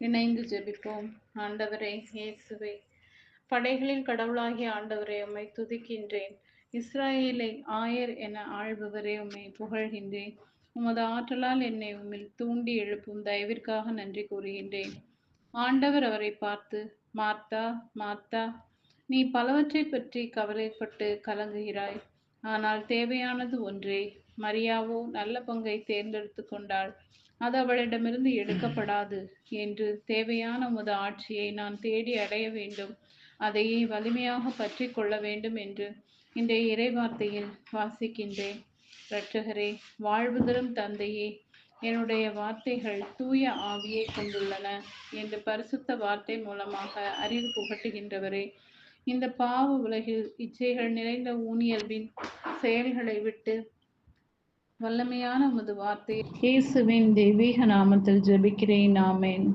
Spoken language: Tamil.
இணைந்து ஜெபிப்போம். ஆண்டவரே இயேசுவே, படைகளின் கடவுளாகிய ஆண்டவரே, உம்மை துதிக்கின்றேன். இஸ்ராயேலை ஆயர் என ஆள்பவரே, உம்மை புகழ்கின்றேன். உமது ஆற்றலால் என்னை உம்மில் தூண்டி எழுப்பும் தயவிற்காக நன்றி கூறுகின்றேன். ஆண்டவர் அவரை பார்த்து, மார்த்தா மார்த்தா, நீ பலவற்றை பற்றி கவலைப்பட்டு கலங்குகிறாய். ஆனால் தேவையானது ஒன்றே. மரியாவோ நல்ல பங்கை தேர்ந்தெடுத்து கொண்டாள். அது அவளிடமிருந்து எடுக்கப்படாது என்று. தேவையான உமது ஆட்சியை நான் தேடி அடைய வேண்டும், அதையே வலிமையாக பற்றி கொள்ள வேண்டும் என்று இன்றைய இறைவார்த்தையில் வாசிக்கின்றேன். இரட்சகரே, வாழ்வு தரும் தந்தையே, என்னுடைய வார்த்தைகள் தூய ஆவியை கொண்டுள்ளன என்று பரிசுத்த வார்த்தை மூலமாக அறிவு புகட்டுகின்றவரே, இந்த பாவ உலகில் இச்சைகள் நிறைந்த ஊனியல்பின் செயல்களை விட்டு வல்லமையான உமது வார்த்தை இயேசுவின் தெய்வீக நாமத்தில் ஜெபிக்கிறேன். ஆமென்.